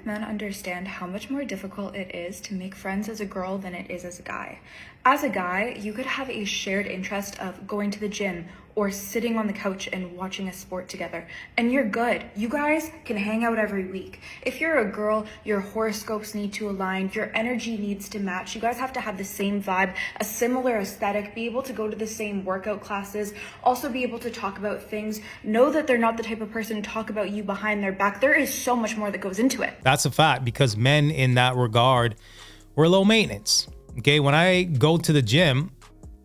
men understand how much more difficult it is to make friends as a girl than it is as a guy. As a guy, you could have a shared interest of going to the gym or sitting on the couch and watching a sport together, and you're good. You guys can hang out every week. If you're a girl, your horoscopes need to align, your energy needs to match. You guys have to have the same vibe, a similar aesthetic, be able to go to the same workout classes, also be able to talk about things, know that they're not the type of person to talk about you behind their back. There is so much more that goes into it. That's a fact, because men in that regard, we're low maintenance. Okay, when I go to the gym,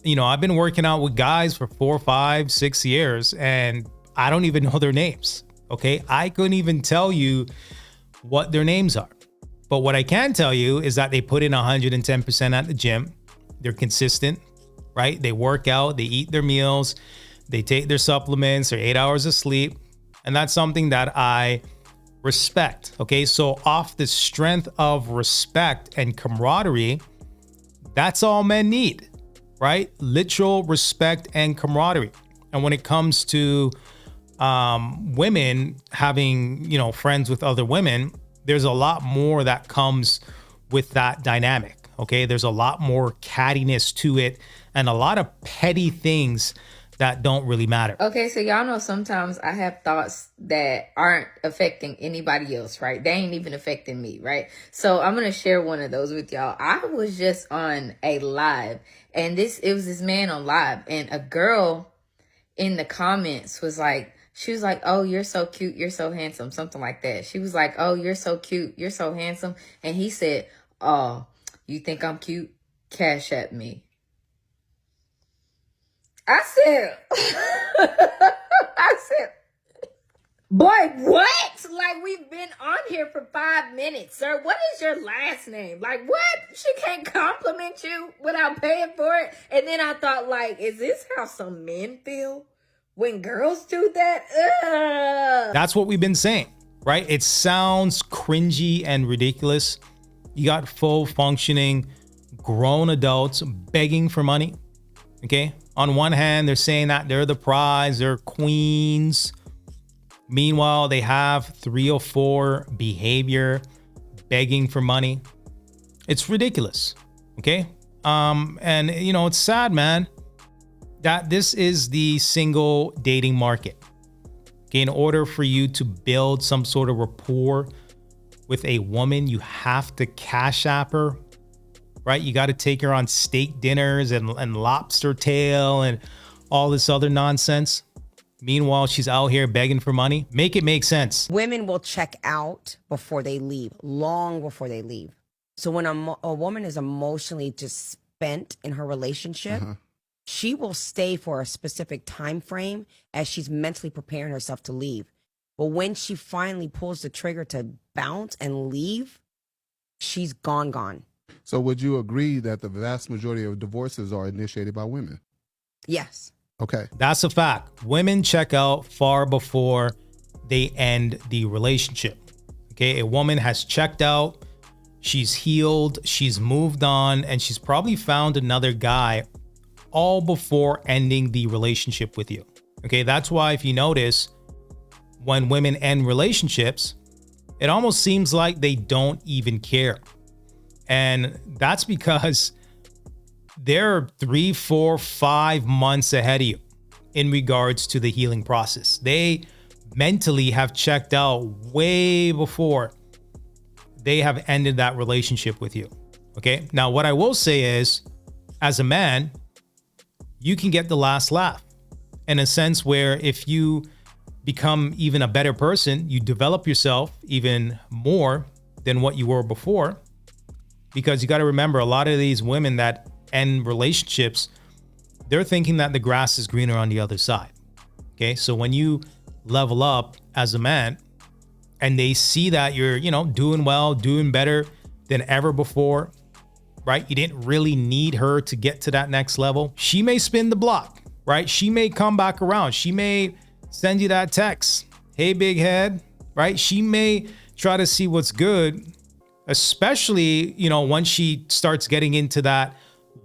you know, I've been working out with guys for 4, 5, 6 years, and I don't even know their names. Okay, I couldn't even tell you what their names are. But what I can tell you is that they put in 110% at the gym. They're consistent, right? They work out, they eat their meals, they take their supplements, their 8 hours of sleep. And that's something that I respect. Okay, so off the strength of respect and camaraderie, that's all men need, right? Literal respect and camaraderie. And when it comes to women having, you know, friends with other women, there's a lot more that comes with that dynamic. Okay, there's a lot more cattiness to it and a lot of petty things that don't really matter. Okay, so y'all know sometimes I have thoughts that aren't affecting anybody else, right? They ain't even affecting me, right? So I'm going to share one of those with y'all. I was just on a live, and it was this man on live, and a girl in the comments was like, she was like, "Oh, you're so cute, you're so handsome," something like that. She was like, "Oh, you're so cute, you're so handsome." And he said, "Oh, you think I'm cute? Cash at me." I said, boy, what? Like, we've been on here for 5 minutes, sir. What is your last name? Like, what? She can't compliment you without paying for it? And then I thought, like, is this how some men feel when girls do that? Ugh. That's what we've been saying, right? It sounds cringy and ridiculous. You got full functioning grown adults begging for money. Okay. On one hand, they're saying that they're the prize, they're queens. Meanwhile, they have 3 or 4 behavior begging for money. It's ridiculous. Okay. And you know, it's sad, man, that this is the single dating market. Okay. In order for you to build some sort of rapport with a woman, you have to cash app her. Right? You got to take her on steak dinners and lobster tail and all this other nonsense. Meanwhile, she's out here begging for money. Make it make sense. Women will check out before they leave, long before they leave. So when a woman is emotionally just spent in her relationship, she will stay for a specific time frame as she's mentally preparing herself to leave. But when she finally pulls the trigger to bounce and leave, she's gone. So would you agree that the vast majority of divorces are initiated by women? Yes. Okay. That's a fact. Women check out far before they end the relationship. Okay. A woman has checked out, she's healed, she's moved on, and she's probably found another guy all before ending the relationship with you. Okay. That's why if you notice, when women end relationships, it almost seems like they don't even care. And that's because they're 3, 4, 5 months ahead of you in regards to the healing process. They mentally have checked out way before they have ended that relationship with you. Okay. Now, what I will say is, as a man, you can get the last laugh in a sense where if you become even a better person, you develop yourself even more than what you were before. Because you got to remember, a lot of these women that end relationships, they're thinking that the grass is greener on the other side. Okay. So when you level up as a man and they see that you're, you know, doing well, doing better than ever before, right? You didn't really need her to get to that next level. She may spin the block, right? She may come back around. She may send you that text. Hey, big head, right? She may try to see what's good. Especially, you know, once she starts getting into that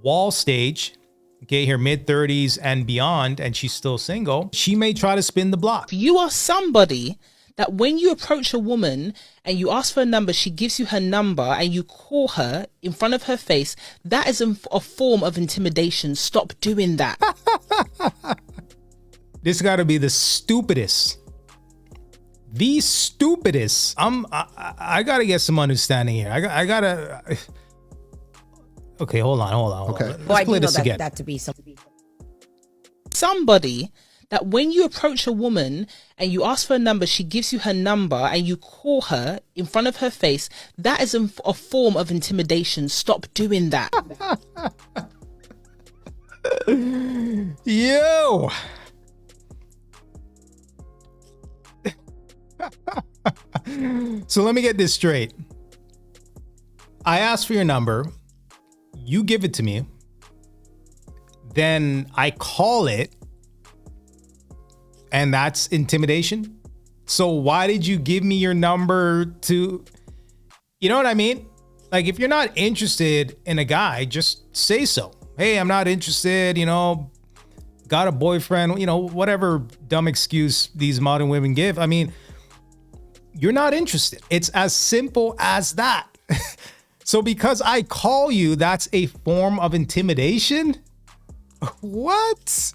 wall stage, okay, her mid-30s and beyond, and she's still single, she may try to spin the block. If you are somebody that when you approach a woman and you ask for a number, she gives you her number and you call her in front of her face, that is a form of intimidation. Stop doing that. This got to be the stupidest. The stupidest. I got to get some understanding here. I got to. Okay, hold on. Okay. Let's play this again. That to be Somebody that when you approach a woman and you ask for a number, she gives you her number and you call her in front of her face, that is a form of intimidation. Stop doing that. Yo. So let me get this straight. I ask for your number, you give it to me, then I call it, and that's intimidation. So why did you give me your number to, you know what I mean? Like, if you're not interested in a guy, just say so. Hey, I'm not interested, got a boyfriend, whatever dumb excuse these modern women give. I mean, you're not interested. It's as simple as that. So because I call you, that's a form of intimidation? What?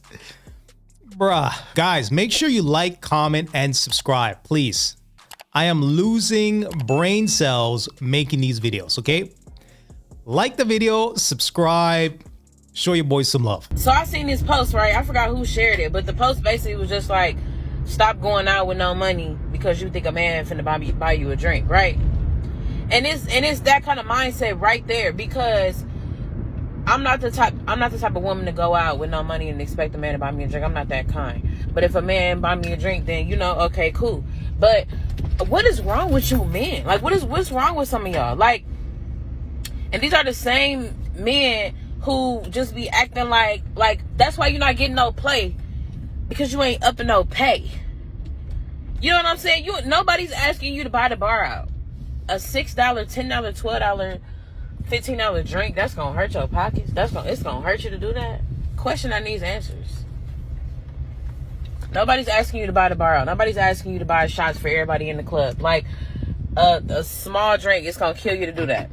Bruh. Guys, make sure you like, comment, and subscribe, please. I am losing brain cells making these videos, okay? Like the video, subscribe, show your boys some love. So I seen this post, right? I forgot who shared it, but the post basically was just like, stop going out with no money because you think a man finna buy you a drink, right? And it's that kind of mindset right there, because I'm not the type of woman to go out with no money and expect a man to buy me a drink. I'm not that kind. But if a man buy me a drink, then okay, cool. But what is wrong with you men? Like, what's wrong with some of y'all? Like, and these are the same men who just be acting like that's why you're not getting no play, because you ain't up in no pay. You know what I'm saying? Nobody's asking you to buy the bar out. A $6, $10, $12, $15 drink, that's gonna hurt your pockets. It's gonna hurt you to do that. Question that needs answers. Nobody's asking you to buy the bar out. Nobody's asking you to buy shots for everybody in the club. Like, a small drink, it's gonna kill you to do that.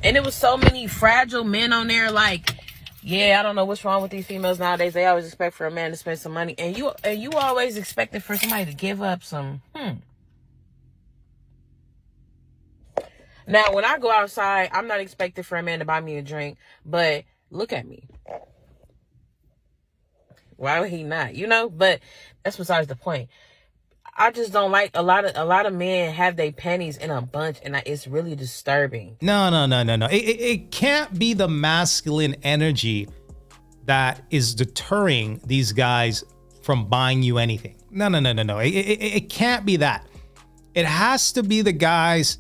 And there was so many fragile men on there, like, yeah, I don't know what's wrong with these females nowadays. They always expect for a man to spend some money, and you always expected for somebody to give up some. Now, when I go outside, I'm not expecting for a man to buy me a drink, but look at me. Why would he not? But that's besides the point. I just don't like a lot of men have their panties in a bunch, and it's really disturbing. No. It can't be the masculine energy that is deterring these guys from buying you anything. No. It can't be that. It has to be the guys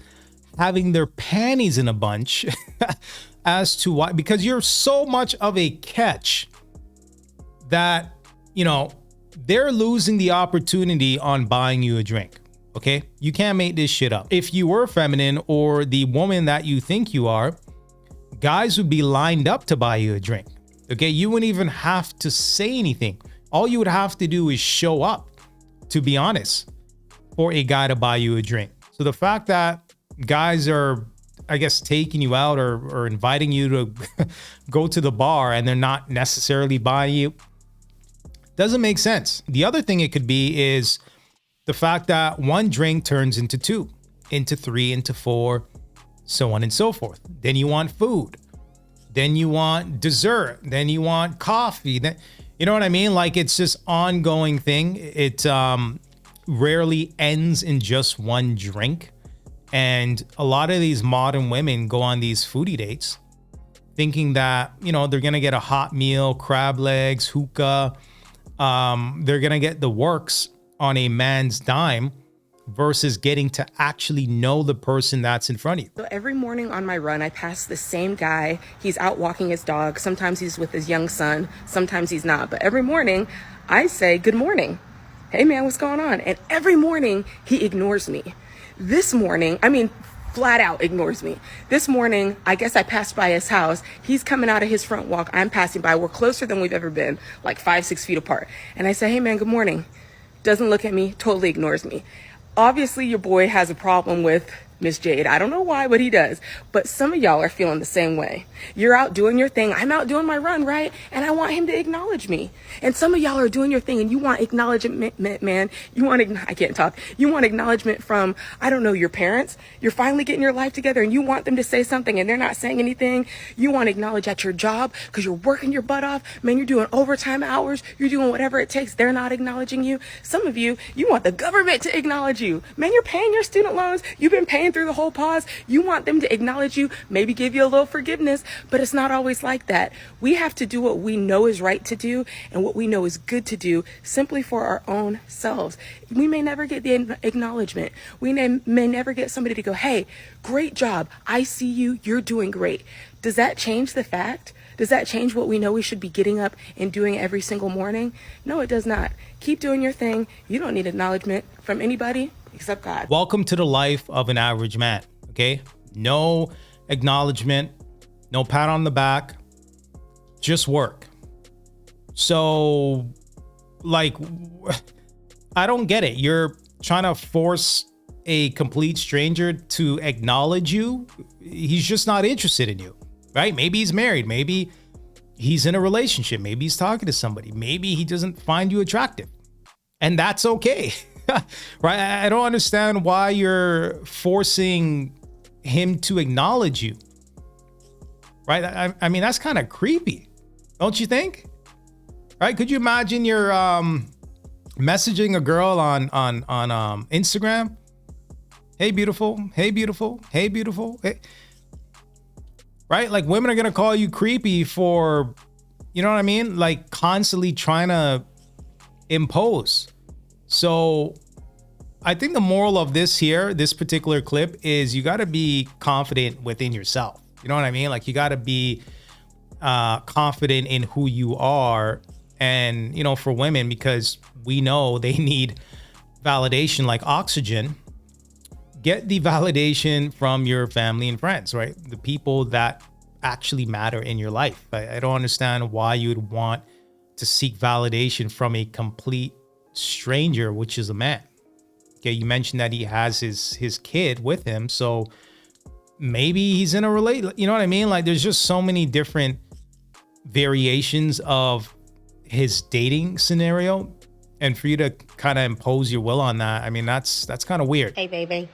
having their panties in a bunch as to why, because you're so much of a catch that, they're losing the opportunity on buying you a drink. Okay? You can't make this shit up. If you were feminine or the woman that you think you are, guys would be lined up to buy you a drink. Okay? You wouldn't even have to say anything. All you would have to do is show up, to be honest, for a guy to buy you a drink. So the fact that guys are, I guess, taking you out or inviting you to go to the bar and they're not necessarily buying you doesn't make sense. The other thing it could be is the fact that one drink turns into 2, into 3, into 4, so on and so forth. Then you want food. Then you want dessert. Then you want coffee. Then, you know what I mean? Like, it's just ongoing thing. It rarely ends in just one drink. And a lot of these modern women go on these foodie dates thinking that, they're going to get a hot meal, crab legs, hookah. They're going to get the works on a man's dime versus getting to actually know the person that's in front of you. So every morning on my run, I pass the same guy. He's out walking his dog. Sometimes he's with his young son. Sometimes he's not. But every morning I say, good morning. Hey man, what's going on? And every morning he ignores me. This morning, flat out ignores me. This morning, I guess I passed by his house. He's coming out of his front walk. I'm passing by. We're closer than we've ever been, like 5-6 feet apart. And I say, hey man, good morning. Doesn't look at me, totally ignores me. Obviously, your boy has a problem with Miss Jade. I don't know why, but he does. But some of y'all are feeling the same way. You're out doing your thing. I'm out doing my run, right? And I want him to acknowledge me. And some of y'all are doing your thing and you want acknowledgement, man. I can't talk. You want acknowledgement from, I don't know, your parents. You're finally getting your life together and you want them to say something and they're not saying anything. You want to acknowledge at your job because you're working your butt off. Man, you're doing overtime hours. You're doing whatever it takes. They're not acknowledging you. Some of you, you want the government to acknowledge you. Man, you're paying your student loans. You've been paying through the whole pause. You want them to acknowledge you, maybe give you a little forgiveness, but it's not always like that. We have to do what we know is right to do and what we know is good to do simply for our own selves. We may never get the acknowledgement. We may never get somebody to go, hey, great job. I see you. You're doing great. Does that change the fact? Does that change what we know we should be getting up and doing every single morning? No, it does not. Keep doing your thing. You don't need acknowledgement from anybody except God. Welcome to the life of an average man, okay? No acknowledgement, no pat on the back, just work. So, like, I don't get it. You're trying to force a complete stranger to acknowledge you. He's just not interested in you, right? Maybe he's married. Maybe he's in a relationship. Maybe he's talking to somebody. Maybe he doesn't find you attractive. And that's okay. Right? I don't understand why you're forcing him to acknowledge you. Right? I mean, that's kind of creepy, don't you think? Right? Could you imagine you're messaging a girl on Instagram? Hey, beautiful. Hey, beautiful. Hey, beautiful. Hey. Right? Like, women are gonna call you creepy for, you know what I mean? Like, constantly trying to impose. So I think the moral of this particular clip is you got to be confident within yourself. You know what I mean? Like, you got to be confident in who you are. And, you know, for women, because we know they need validation like oxygen, get the validation from your family and friends, right? The people that actually matter in your life. I don't understand why you would want to seek validation from a complete stranger, which is a man. Okay, you mentioned that he has his kid with him, so maybe he's in a you know what I mean? Like, there's just so many different variations of his dating scenario, and for you to kind of impose your will on that, I mean, that's kind of weird. Hey, baby,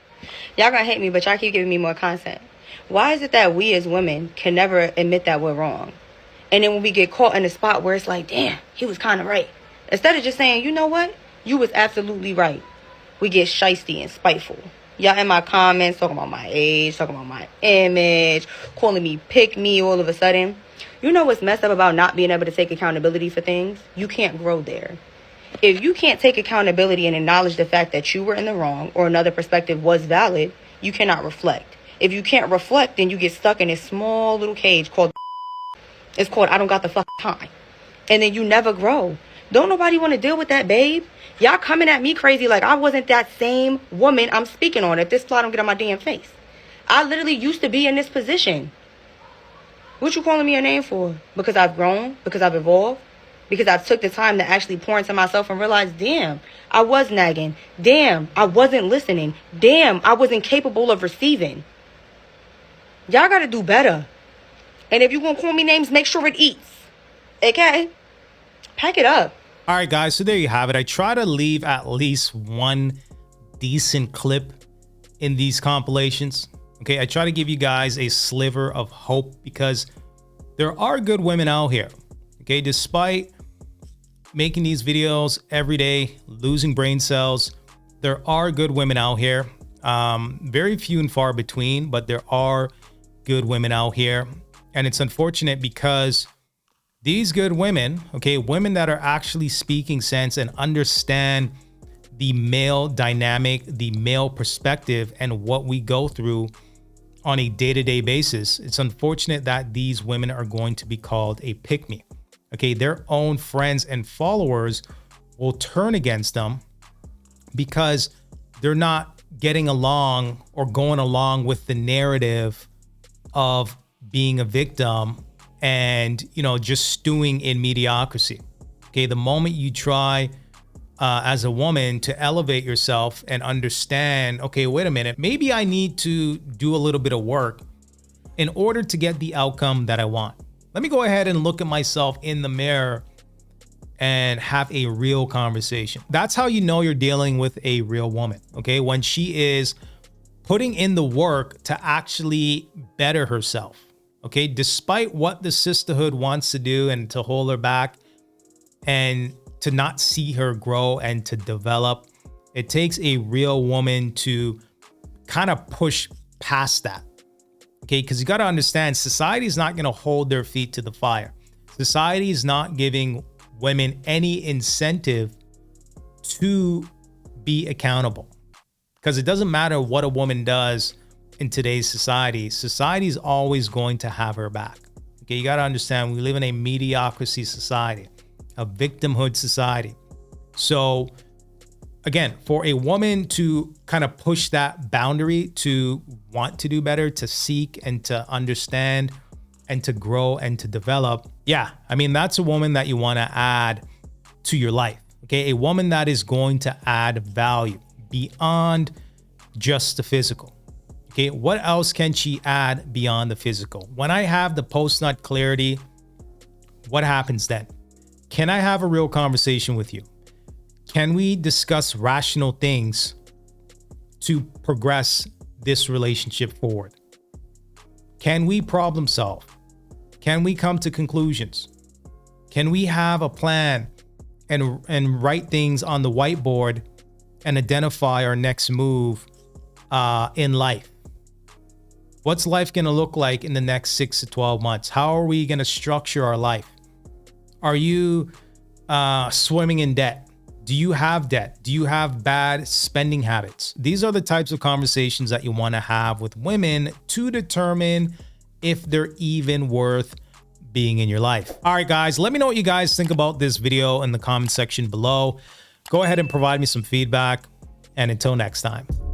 y'all gonna hate me, but y'all keep giving me more content. Why is it that we as women can never admit that we're wrong? And then when we get caught in a spot where it's like, damn, he was kind of right, instead of just saying, you know what, you was absolutely right, we get shysty and spiteful. Y'all in my comments talking about my age, talking about my image, calling me pick me all of a sudden. You know what's messed up about not being able to take accountability for things? You can't grow there. If you can't take accountability and acknowledge the fact that you were in the wrong or another perspective was valid, you cannot reflect. If you can't reflect, then you get stuck in this small little cage called it's called I don't got the fuck time. And then you never grow. Don't nobody want to deal with that, babe. Y'all coming at me crazy like I wasn't that same woman I'm speaking on. If this fly don't get on my damn face. I literally used to be in this position. What you calling me a name for? Because I've grown? Because I've evolved? Because I've took the time to actually pour into myself and realize, damn, I was nagging. Damn, I wasn't listening. Damn, I wasn't capable of receiving. Y'all got to do better. And if you going to call me names, make sure it eats. Okay? Pack it up. All right, guys, so there you have it. I try to leave at least one decent clip in these compilations. Okay, I try to give you guys a sliver of hope because there are good women out here. Okay, despite making these videos every day, losing brain cells, there are good women out here. Very few and far between, but there are good women out here. And it's unfortunate because these good women, okay, women that are actually speaking sense and understand the male dynamic, the male perspective, and what we go through on a day-to-day basis, it's unfortunate that these women are going to be called a pick-me. Okay, their own friends and followers will turn against them because they're not getting along or going along with the narrative of being a victim and, you know, just stewing in mediocrity. Okay, the moment you try as a woman to elevate yourself and understand, okay, wait a minute, maybe I need to do a little bit of work in order to get the outcome that I want. Let me go ahead and look at myself in the mirror and have a real conversation. That's how you know you're dealing with a real woman, okay? When she is putting in the work to actually better herself, okay? Despite what the sisterhood wants to do and to hold her back and to not see her grow and to develop, it takes a real woman to kind of push past that, okay? Because you got to understand, society is not going to hold their feet to the fire. Society is not giving women any incentive to be accountable, because it doesn't matter what a woman does in today's society. Society is always going to have her back. Okay, you got to understand, we live in a mediocrity society, a victimhood society. So again, for a woman to kind of push that boundary, to want to do better, to seek and to understand and to grow and to develop, yeah, I mean, that's a woman that you want to add to your life. Okay, a woman that is going to add value beyond just the physical. Okay, what else can she add beyond the physical? When I have the post-nut clarity, what happens then? Can I have a real conversation with you? Can we discuss rational things to progress this relationship forward? Can we problem solve? Can we come to conclusions? Can we have a plan and write things on the whiteboard and identify our next move in life? What's life going to look like in the next 6 to 12 months? How are we going to structure our life? Are you swimming in debt? Do you have debt? Do you have bad spending habits? These are the types of conversations that you want to have with women to determine if they're even worth being in your life. All right, guys, let me know what you guys think about this video in the comment section below. Go ahead and provide me some feedback. And until next time.